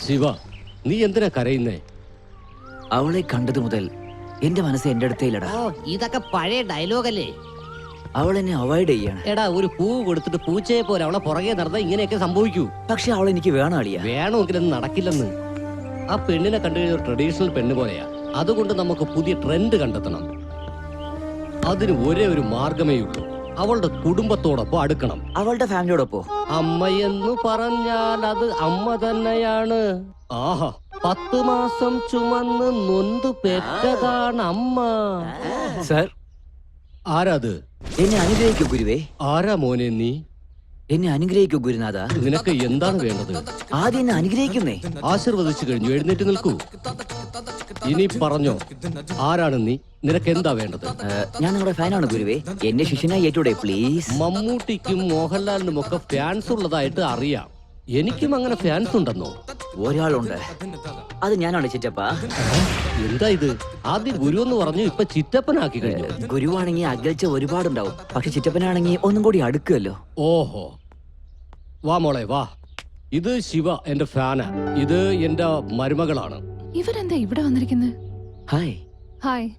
ശിവ, നീ എന്തിനാ കരയുന്നേ? അവളെ കണ്ടതു മുതൽ എന്റെ മനസ്സ് എന്റെ അടുത്തേലടാ. ഇതൊക്കെ പഴയ ഡയലോഗല്ലേ? അവൾ എന്നെ അവോയ്ഡ് ചെയ്യാണ്. എടാ, ഒരു പൂ കൊടുത്തിട്ട് പൂച്ചയെ പോലെ അവളെ പുറകെ നടന്ന ഇങ്ങനെയൊക്കെ സംഭവിക്കൂ. പക്ഷെ അവൾ എനിക്ക് വേണം അളിയ. വേണമെങ്കിലൊന്നും നടക്കില്ലെന്ന്. ആ പെണ്ണിനെ കണ്ടു കഴിഞ്ഞ ഒരു ട്രഡീഷണൽ പെണ്ണ് പോലെയാ. അതുകൊണ്ട് നമുക്ക് പുതിയ ട്രെൻഡ് കണ്ടെത്തണം. അതിന് ഒരേ ഒരു മാർഗമേ ഉള്ളൂ. അവളുടെ കുടുംബത്തോടൊപ്പം അടുക്കണം. അവളുടെ ഫാമിലിയോടൊപ്പോ? അമ്മയെന്നു പറഞ്ഞാൽ അത് അമ്മ തന്നെയാണ്. ആഹാ, 10 മാസം ചുമന്ന് നൊന്തു പെറ്റതാണ് അമ്മ. സർ, ആരാത്? എന്നെ അനുഗ്രഹിക്കൂ ഗുരുവേ. ആരാ മോനെ നീ? എന്നെ അനുഗ്രഹിക്കൂ ഗുരുനാഥ. നിനക്ക് എന്താണ് വേണ്ടത്? ആദ്യം എന്നെ അനുഗ്രഹിക്കുന്നേ. ആശീർവദിച്ചു കഴിഞ്ഞു, എഴുന്നേറ്റ് നിൽക്കൂ. ഇനി പറഞ്ഞോ, ആരാണ് നീ? നിനക്ക് എന്താ വേണ്ടത്? ഞാൻ നിങ്ങളുടെ ഫാനാണ് ഗുരുവേ. എന്നെ ശിഷ്യനായി ഏറ്റൂടെ പ്ലീസ്. മമ്മൂട്ടിക്കും മോഹൻലാലിനും ഒക്കെ ഫാൻസ് ഉള്ളതായിട്ട് അറിയാം. എനിക്കും അങ്ങനെ ഫാൻസ് ഉണ്ടെന്നോ? ഒരാളുണ്ട്, അത് ഞാനാണ് ചിറ്റപ്പ. എന്താ ഇത്? ആദ്യം ഗുരു എന്ന് പറഞ്ഞു, ഇപ്പൊ ചിറ്റപ്പനാക്കി കഴിഞ്ഞു. ഗുരുവാണെങ്കിൽ അകൽച്ച ഒരുപാടുണ്ടാവും, പക്ഷെ ചിറ്റപ്പനാണെങ്കിൽ ഒന്നും കൂടി അടുക്കുമല്ലോ. ഓഹോ, വാ മോളെ വാ. ഇത് ശിവ, എന്റെ ഫാനാ. ഇത് എന്റെ മരുമകളാണ്. ഇവരെന്താ ഇവിടെ വന്നിരിക്കുന്നത്? ഹായ്. ഹായ്.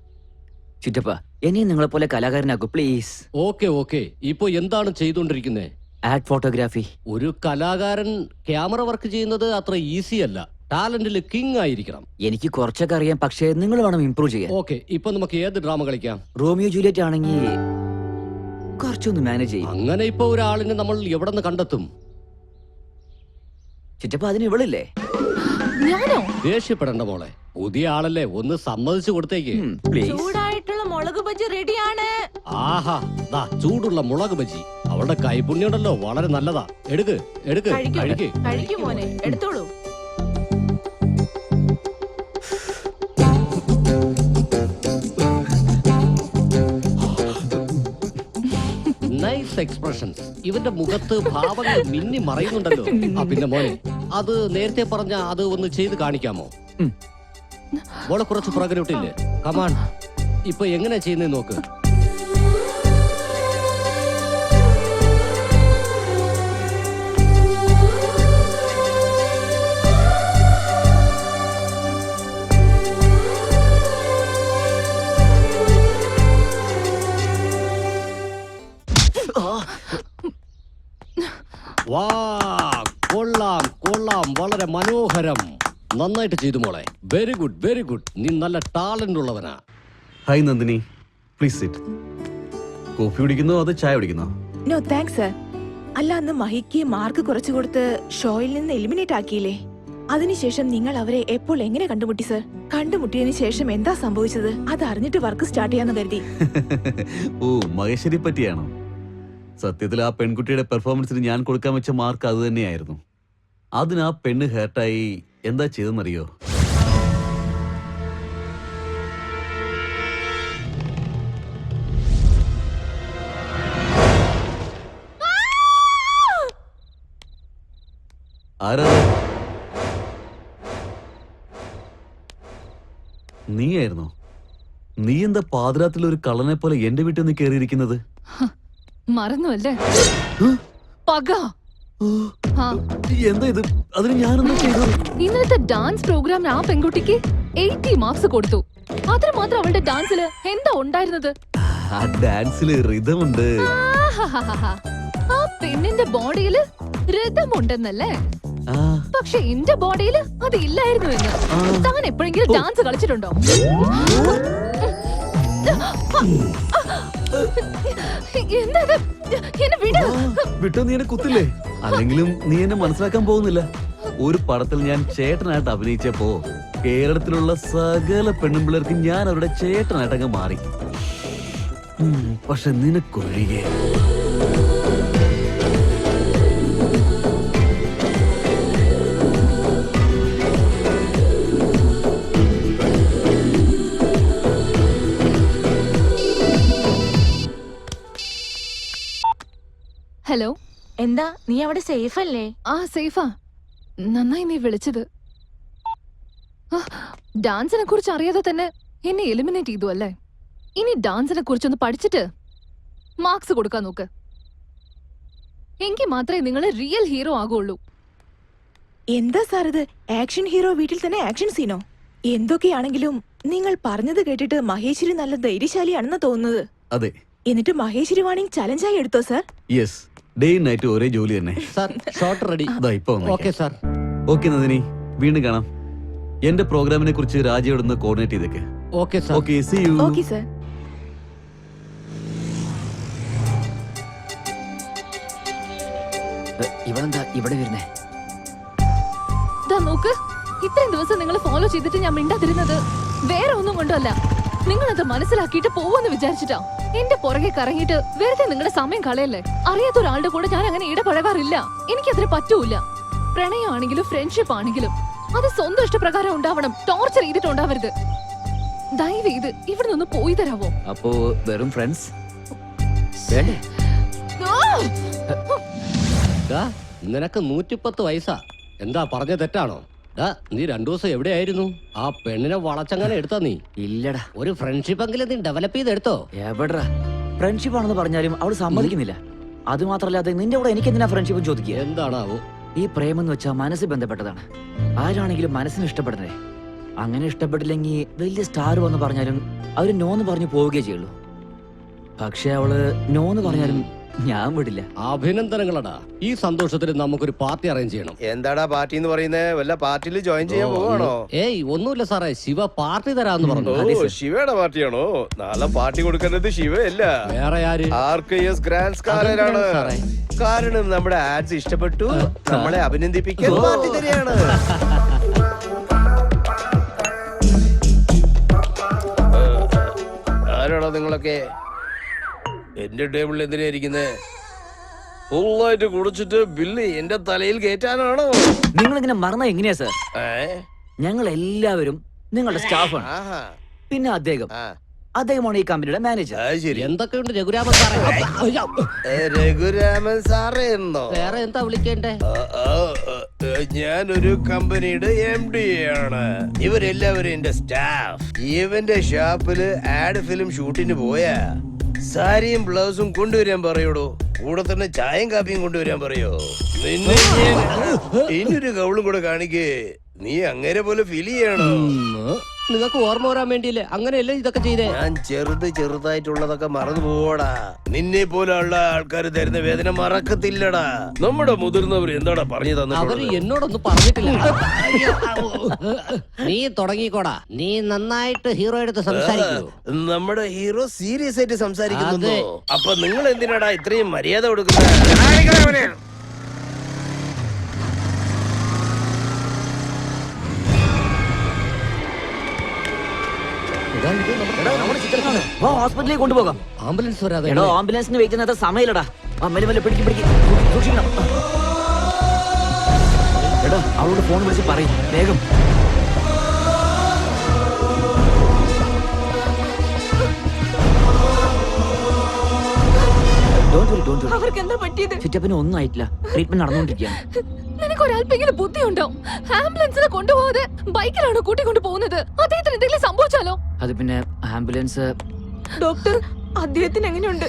ചിറ്റപ്പ, എന്നെയും നിങ്ങളെ പോലെ കലാകാരനാക്കൂ പ്ലീസ്. Okay okay. ഇപ്പൊ എന്താണ് ചെയ്തോണ്ടിരിക്കുന്നേ? Add photography. ഒരു കലാകാരൻ ക്യാമറ വർക്ക് ചെയ്യുന്നത് അത്ര ഈസി അല്ല. ടാലന്റിൽ കിങ് ആയിരിക്കണം. എനിക്ക് കുറച്ചൊക്കെ അറിയാം, പക്ഷേ നിങ്ങൾ വേണം ഇംപ്രൂവ് ചെയ്യാൻ. ഓക്കെ, ഇപ്പൊ നമുക്ക് ഏത് ഡ്രാമ കളിക്കാം? റോമിയോ ജൂലിയറ്റ് ആണെങ്കിൽ കുറച്ചൊന്ന് മാനേജ് ചെയ്യും. അങ്ങനെ ഇപ്പൊ ഒരാളിനെ നമ്മൾ എവിടെ നിന്ന് കണ്ടെത്തും? ചിറ്റപ്പ, അതിന് ഇവളില്ലേ? ഞാനോ? ദേഷ്യപ്പെടണ്ട മോളെ, പുതിയ ആളല്ലേ, ഒന്ന് സമ്മതിച്ചു കൊടുത്തേക്ക്. ചൂടായിട്ടുള്ള മുളക് ബജി റെഡിയാണ്. ആഹാ, ദാ ചൂടുള്ള മുളക് ബജി. അവളുടെ കൈപുണ്യം ഉണ്ടല്ലോ, വളരെ നല്ലതാ. എടുക്ക് എടുക്ക്, കഴിക്ക്. കഴിക്കും മോനെ, എടുത്തോളൂ. Nice expressions. ഇവന്റെ മുഖത്ത് ഭാവങ്ങൾ മിന്നി മറയുന്നുണ്ടല്ലോ. ആ പിന്നെ മോനെ, അത് നേരത്തെ പറഞ്ഞ അത് ഒന്ന് ചെയ്ത് കാണിക്കാമോ? മോളെ കുറച്ച് പുറകിലോട്ടില്ലേ? കമാൺ, ഇപ്പൊ എങ്ങനെ ചെയ്യുന്നേ നോക്ക്. വാ, കൊള്ളാം കൊള്ളാം, വളരെ മനോഹരം. നന്നായിട്ട് ചെയ്തു മോളെ. Very good very good. നീ നല്ല ടാലന്റ് ഉള്ളവനാ. Hi Nandini, please sit. Coffee കുടിക്കുന്നോ അതോ ചായ കുടിക്കുന്നോ? No thanks sir. അല്ല, അന്ന് മഹിക്ക് മാർക്ക് കുറച്ചു കൊടുത്ത് ഷോയിൽ നിന്ന് എലിമിനേറ്റ് ആക്കിയില്ലേ? അതിനുശേഷം നിങ്ങൾ അവരെ എപ്പോൾ എങ്ങനെ കണ്ടുമുട്ടി സർ? കണ്ടുമുട്ടിയതിനു ശേഷം എന്താ സംഭവിച്ചത്? അത് അറിഞ്ഞിട്ട് വർക്ക് സ്റ്റാർട്ട് ചെയ്യാന്ന് കരുതി. ഓ, മഹേശ്വരി പറ്റിയാണോ? സത്യത്തിൽ ആ പെൺകുട്ടിയുടെ പെർഫോമൻസിന് ഞാൻ കൊടുക്കാൻ വെച്ച മാർക്ക് അത് തന്നെയായിരുന്നു. അതിന് ആ പെണ്ണ് ഹേർട്ടായി എന്താ ചെയ്തെന്നറിയോ? ആരാ? നീയായിരുന്നോ? നീ എന്താ പാതിരാത്രിയിൽ ഒരു കള്ളനെ പോലെ എന്റെ വീട്ടിൽ നിന്ന് കയറിയിരിക്കുന്നത്? മറന്നു അല്ലേ? പക. എന്താ ഇത്? അതിന് ഞാനെന്താ ചെയ്തത്? ഇന്നലത്തെ ഡാൻസ് പ്രോഗ്രാമിന് ആ പെൺകുട്ടിക്ക് 80 മാർക്സ് കൊടുത്തു. അതിന് മാത്രം അവളുടെ ഡാൻസില് എന്താ ഉണ്ടായിരുന്നത്? ആ ഡാൻസില് റിതം ഉണ്ട്. ആ പെണ്ണിന്റെ ബോഡിയില് റിതം ഉണ്ടെന്നല്ലേ? പക്ഷെ എന്റെ ബോഡിയില് അത് ഇല്ലായിരുന്നു എന്ന്. താൻ എപ്പോഴെങ്കിലും ഡാൻസ് കളിച്ചിട്ടുണ്ടോ? വിട്ടോ, നീ എന്നെ കുത്തില്ലേ? അല്ലെങ്കിലും നീ എന്നെ മനസ്സിലാക്കാൻ പോകുന്നില്ല. ഒരു പടത്തിൽ ഞാൻ ചേട്ടനായിട്ട് അഭിനയിച്ചപ്പോ കേരളത്തിലുള്ള സകല പെണ്ണുമ്പിള്ളേർക്ക് ഞാൻ അവരുടെ ചേട്ടനായിട്ടങ്ങ് മാറി. പക്ഷെ നിനക്കൊഴികെ. ഹലോ, എന്താ നീ അവിടെ സേഫ് അല്ലേ? ആ സേഫാ. നന്നായി നീ വിളിച്ചത്. ഡാൻസിനെ കുറിച്ച് അറിയാതെ തന്നെ എന്നെ എലിമിനേറ്റ് ചെയ്തു അല്ലേ? ഇനി ഡാൻസിനെ കുറിച്ചൊന്ന് പഠിച്ചിട്ട് മാർക്സ് കൊടുക്കാൻ നോക്ക്. എങ്കിൽ മാത്രമേ നിങ്ങൾ റിയൽ ഹീറോ ആകുള്ളൂ. എന്താ സാർ ഇത്? ആക്ഷൻ ഹീറോ വീട്ടിൽ തന്നെ ആക്ഷൻ സീനോ? എന്തൊക്കെയാണെങ്കിലും നിങ്ങൾ പറഞ്ഞത് കേട്ടിട്ട് മഹേശ്വരി നല്ല ധൈര്യശാലിയാണെന്ന് തോന്നുന്നത്. അതെ. എന്നിട്ട് മഹേശ്വരി വാണിംഗ് ചലഞ്ചായി എടുത്തോ സാർ? യെസ്, ഡേയും നൈറ്റും ഒരേ ജോലി തന്നെ. Sir shot ready. അതാ ഇപ്പൊ ഓക്കെ സാർ. ഓക്കെ നന്ദിനി, വീണ്ടും കാണാം. എന്റെ പ്രോഗ്രാമിനെ കുറിച്ച് രാജയോടൊന്ന് കോർഡിനേറ്റ് ചെയ്തേക്ക്. Okay sir. Okay, see you. Okay sir. ഇവളെന്താ ഇവിടെ വരുന്നേ? ദാ നോക്ക്, ഇത്രയും ദിവസം നിങ്ങൾ ഫോളോ ചെയ്തിട്ട് ഞാൻ മിണ്ടാതിരുന്നത് വേറെ ഒന്നും കൊണ്ടല്ല. നിങ്ങളത് മനസ്സിലാക്കിയിട്ട് പോവെന്ന് വിചാരിച്ചിട്ടാ. എന്റെ പുറകെ കറങ്ങിയിട്ട് വെറുതെ നിങ്ങളുടെ സമയം കളയല്ലേ. അറിയാത്ത ഒരാളുടെ കൂടെ ഞാൻ അങ്ങനെ ഇടപഴകാറില്ല. എനിക്കതിന് പറ്റൂല. പ്രണയമാണെങ്കിലും ഫ്രണ്ട്ഷിപ്പ് ആണെങ്കിലും അത് സ്വന്തം ഇഷ്ടപ്രകാരം ഉണ്ടാവണം. ടോർച്ചർ ചെയ്തിട്ട് ഉണ്ടാവരുത്. ദയവ് ചെയ്ത് ഇവിടെ നിന്ന് പോയി തരാവോ? അപ്പോ വെറും ഫ്രണ്ട്സ് വേണ്ടേ? ദാ, നിനക്ക് 110 വയസ്സാ. എന്താ പറഞ്ഞ തെറ്റാണോ? ദാ, നീ 2 ദിവസം എവിടെയായിരുന്നു? ആ പെണ്ണിനെ വളച്ചങ്ങനെ എടുത്താ നീ? ഇല്ലടാ. ഒരു ഫ്രണ്ട്ഷിപ്പ് എങ്കിലും നീ ഡെവലപ്പ് ചെയ്തെടുത്തോ? എവിടാ? ഫ്രണ്ട്ഷിപ്പ് ആണെന്ന് പറഞ്ഞാലും അവള് സമ്മതിക്കുന്നില്ല. അത് മാത്രല്ലാതെ നിന്റെ കൂടെ എനിക്ക് എന്തിനാ ഫ്രണ്ട്ഷിപ്പ് ചോദിക്കുക? എന്താണാവോ? ഈ പ്രേമം എന്ന് വെച്ചാൽ മനസ്സ് ബന്ധപ്പെട്ടതാണ്. ആരാണെങ്കിലും മനസ്സിന് ഇഷ്ടപ്പെടണേ. അങ്ങനെ ഇഷ്ടപ്പെട്ടില്ലെങ്കിൽ വലിയ സ്റ്റാർ വന്ന് പറഞ്ഞാലും അവര് നോന്ന് പറഞ്ഞു പോവുകയേ ചെയ്യുള്ളൂ. പക്ഷെ അവള് നോന്ന് പറഞ്ഞാലും ഞാൻ വിടില്ല. അഭിനന്ദനങ്ങളടാ. ഈ സന്തോഷത്തിൽ നമുക്കൊരു പാർട്ടി അറേഞ്ച് ചെയ്യണം. എന്താടാ പാർട്ടി എന്ന് പറയുന്നത്? വല്ല പാർട്ടിയിൽ ജോയിൻ ചെയ്യാൻ പോവാണോ? ഏയ് ഒന്നുമില്ല സാറേ, ശിവ പാർട്ടി തരാന്ന് പറഞ്ഞു. ഓ, ശിവയുടെ പാർട്ടിയാണോ? നാളെ പാർട്ടി കൊടുക്കേണ്ടത് ശിവയല്ല, വേറെ ആര്? RKS ഗ്രാൻഡ് സ്കാലറാണ്. അതെന്താണ് സാറേ? കാരണം നമ്മുടെ ആഡ്സ് ഇഷ്ടപ്പെട്ടു, നമ്മളെ അഭിനന്ദിപ്പിക്കാൻ പാർട്ടി തന്നെയാണ്. ആരാണോ നിങ്ങളൊക്കെ? എന്റെ ടേബിളിൽ എന്തിനാ ഇരിക്കുന്നേ? ഫുള്ളായിട്ട് കുടിച്ചിട്ട് ബില്ല് എന്റെ തലയിൽ കയറ്റാനാണോ? നിങ്ങൾ ഇങ്ങനെ മറന്ന എങ്ങനെയാ സാർ? ഏ? ഞങ്ങൾ എല്ലാവരും നിങ്ങളുടെ സ്റ്റാഫാണ്. ആഹാ. പിന്നെ അദ്ദേഹം ആ, അദ്ദേഹമാണ് ഈ കമ്പനിയുടെ മാനേജർ. അത് ശരി. എന്തൊക്കെയുണ്ട് രഘുരാമൻ സാറേ? അയ്യോ. രഘുരാമൻ സാറേ എന്നോ? വേറെ എന്താ വിളിക്കേണ്ടേ? ഞാനൊരു കമ്പനിയുടെ MD ആണ്. ഇവരെല്ലാവരും എന്റെ സ്റ്റാഫ്. ഇവന്റെ ഷാപ്പില് ആഡ് ഫിലിം ഷൂട്ടിന് പോയാ സാരിയും ബ്ലൗസും കൊണ്ടുവരാൻ പറയൂടോ. കൂടെ തന്നെ ചായയും കാപ്പിയും കൊണ്ടുവരാൻ പറയോ? നിന്നെ ഇനിയൊരു കൗളും കൂടെ കാണിക്കേ. നീ അങ്ങനെ പോലെ ഫീൽ ചെയ്യണോ? നിങ്ങൾക്ക് ഓർമ്മ വരാൻ വേണ്ടിയില്ലേ അങ്ങനെയല്ലേ ഇതൊക്കെ ചെയ്തേ? ഞാൻ ചെറുതായിട്ടുള്ളതൊക്കെ മറന്നു പോവാടാ. നിന്നെ പോലുള്ള ആൾക്കാർ തരുന്ന വേദന മറക്കത്തില്ലടാ. നമ്മുടെ മുതിർന്നവർ എന്താടാ പറഞ്ഞു അവര് തന്നിട്ടുള്ളത്? എന്നോടൊന്നും പറഞ്ഞിട്ടില്ല. നീ തുടങ്ങിക്കോടാ. നീ നന്നായിട്ട് ഹീറോ എടുത്ത് സംസാരിക്കൂ. നമ്മുടെ ഹീറോ സീരിയസ് ആയിട്ട് സംസാരിക്കുന്നു. അതെ. അപ്പൊ നിങ്ങൾ എന്തിനാടാ ഇത്രയും മര്യാദ കൊടുക്കുന്നത്? വാ, ഹോസ്പിറ്റലിലേക്ക് കൊണ്ടുപോകാം. ആംബുലൻസ് വരാതെ എടോ, ആംബുലൻസിന് വെയിറ്റ് ചെയ്യുന്ന സമയമില്ലടാ. മെല്ലെ പിടിക്കും. സൂക്ഷിക്കണം. എടോ, അവളോട് ഫോൺ വിളിച്ച് പറയും വേഗം. അവർക്ക് എന്താ പറ്റിയത്? ചുറ്റപ്പിന് ഒന്നും ആയിട്ടില്ല. ട്രീറ്റ്മെന്റ് നടന്നുകൊണ്ടിരിക്കുകയാണ്. നിനക്ക് ഒരല്പെങ്കിലും ബുദ്ധിയുണ്ടോ? ആംബുലൻസിനെ കൊണ്ടുപോകാതെ ബൈക്കിലാണോ കൂട്ടിക്കൊണ്ട് പോകുന്നത്? അദ്ദേഹത്തിന് എന്തെങ്കിലും സംഭവിച്ചാലോ? അത് പിന്നെ ആംബുലൻസ്. ഡോക്ടർ, അദ്ദേഹത്തിന് എങ്ങനെയുണ്ട്?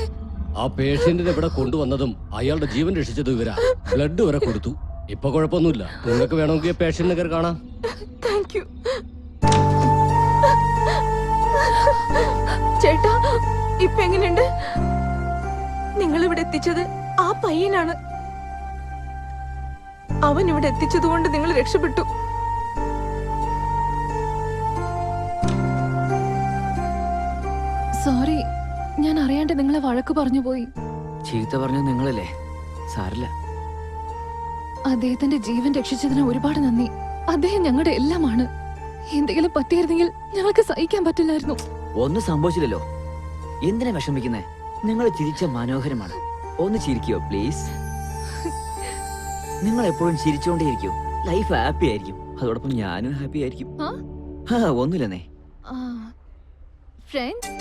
ആ പേഷ്യന്റിനെ ഇവിടെ കൊണ്ടുവന്നതും അയാളുടെ ജീവൻ രക്ഷിച്ചതും ഇവരാ. ബ്ലഡ് വരെ കൊടുത്തു. ഇപ്പൊ കുഴപ്പമൊന്നുമില്ല. നിങ്ങൾക്ക് വേണമെങ്കിൽ പേഷ്യന്റിനെ കയറി കാണാം. Thank you. ചേട്ടാ, ഇപ്പൊ എങ്ങനെയുണ്ട്? നിങ്ങൾ ഇവിടെ എത്തിച്ചത് ആ പയ്യനാണ്. അവൻ ഇവിടെ എത്തിച്ചതുകൊണ്ട് നിങ്ങൾ രക്ഷപ്പെട്ടു. സോറി, ഞാൻ അറിയാണ്ട് നിങ്ങളെ വഴക്ക് പറഞ്ഞു പോയി. ചീത്ത പറഞ്ഞത് നിങ്ങളല്ലേ? സാരില്ല. അദ്ദേഹത്തിന്റെ ജീവൻ രക്ഷിച്ചതിന് ഒരുപാട് നന്ദി. അദ്ദേഹം ഞങ്ങളുടെ എല്ലാമാണ്. എന്തെങ്കിലും പറ്റിയിരുന്നെങ്കിൽ ഞങ്ങൾക്ക് സഹിക്കാൻ പറ്റില്ലായിരുന്നു. ഒന്നും സംഭവിച്ചില്ലല്ലോ. എന്തിനാ വിഷമിക്കുന്നേ? നിങ്ങൾ ചിരിച്ച മനോഹരമാണ്. ഒന്ന് ചിരിക്കോ പ്ലീസ്. നിങ്ങൾ എപ്പോഴും ചിരിച്ചോണ്ടേയിരിക്കും. ലൈഫ് ഹാപ്പി ആയിരിക്കും. അതോടൊപ്പം ഞാനും ഹാപ്പി ആയിരിക്കും. ഒന്നുമില്ലെന്നേ. ഫ്രണ്ട്സ്,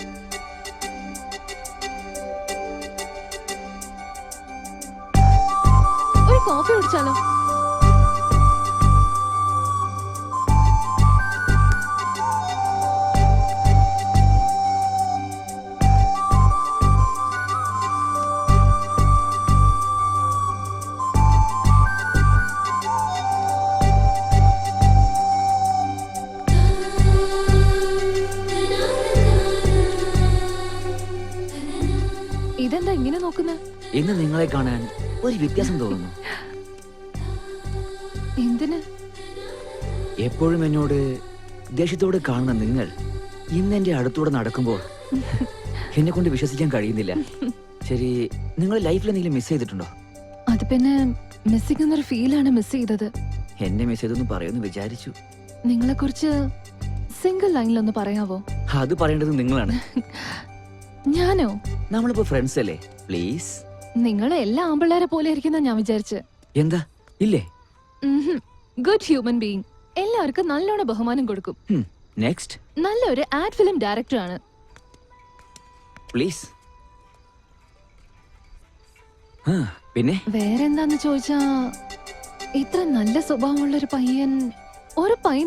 ഒരു കോഫി കുടിച്ചാലോ? നോക്കുന്നത്? ഇന്ന് നിങ്ങളെ കാണാൻ ഒരു വ്യത്യാസം തോന്നുന്നു. എന്തിന്? എപ്പോഴും എന്നോട് ദേഷ്യത്തോടെ കാണുന്ന നിങ്ങൾ ഇന്ന് എന്റെ അടുത്തൂടെ നടക്കുമ്പോൾ എന്നെ കൊണ്ട് വിശ്വസിക്കാൻ കഴിയുന്നില്ല. ശരി, നിങ്ങൾ ലൈഫിൽ എന്തെങ്കിലും മിസ് ചെയ്തിട്ടുണ്ടോ? അത് പിന്നെ മിസ്സിംഗ് എന്നൊരു ഫീലാണ് മിസ് ചെയ്തത്. എന്നെ മിസ് ചെയ്തൊന്നും പറയുമെന്ന് വിചാരിച്ചു. നിങ്ങളെ കുറിച്ച് സിംഗിൾ ലൈനിലൊന്ന് പറയാവോ? അത് പറയേണ്ടത് നിങ്ങളാണ്. ഞാനോ? നമ്മളിപ്പോ ഫ്രണ്ട്സ് അല്ലേ? പ്ലീസ്. നിങ്ങൾ എല്ലാ ആമ്പിള്ളേരെ പോലെ ഇരിക്കുന്ന ഞാൻ വിചാരിച്ച്. എന്താ ഇല്ലേ? Good human being. എല്ലാവർക്കും നല്ലോണം ബഹുമാനം കൊടുക്കും. നെക്സ്റ്റ്. നല്ലൊരു ആഡ് ഫിലിം ഡയറക്ടറാണ്. പ്ലീസ്. പിന്നെ വേറെന്താന്ന് ചോദിച്ചാ, ഇത്ര നല്ല സ്വഭാവമുള്ള ഒരു പയ്യൻ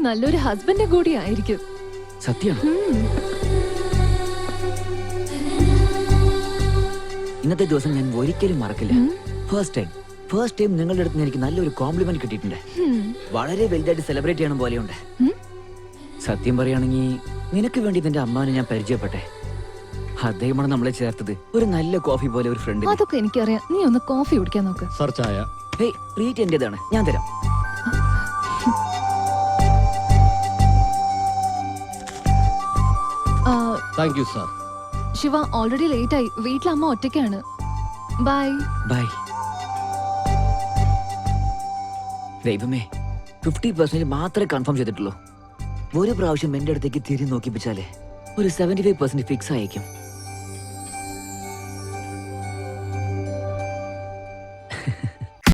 നല്ലൊരു ഹസ്ബൻഡ് കൂടി ആയിരിക്കും. സത്യം. ഇന്നത്തെ ദിവസം ഞാൻ ഒരിക്കലും മറക്കില്ല. ഫസ്റ്റ് ടൈം നിങ്ങളുടെ അടുത്ത് എനിക്ക് നല്ലൊരു കോംപ്ലിമെന്റ് കിട്ടിയിട്ടുണ്ട്. വളരെ വലുതായിട്ട് സെലിബ്രേറ്റ് ചെയ്യണം പോലെയുണ്ട്. സത്യം പറയുകയാണെങ്കിൽ നിനക്ക് വേണ്ടി നിന്റെ അമ്മാനെ ഞാൻ പരിചയപ്പെട്ടെ. അദ്ദേഹമാണ് നമ്മളെ ചേർത്തത്. ഒരു നല്ല കോഫി പോലെ ഒരു ഫ്രണ്ട്. അതൊക്കെ എനിക്കറിയാം. നീ ഒന്ന് കോഫി കുടിക്കാൻ നോക്ക്. സർ ചായ. ഹേയ്, ട്രീറ്റ് എന്റേതാണ്, ഞാൻ തരാം. Thank you sir. Shiva, already late ആയി. വീട്ടിൽ അമ്മ ഒറ്റയ്ക്കാണ്. ബൈ. ബൈ. ദൈവമേ, 50% മാത്രമേ കൺഫേം ചെയ്തിട്ടുള്ളൂ. ഒരു പ്രാവശ്യം എന്റെ അടുത്തേക്ക് തിരിഞ്ഞ് നോക്കിപ്പിച്ചാലേ ഒരു 75% ഫിക്സ് ആയേക്കും.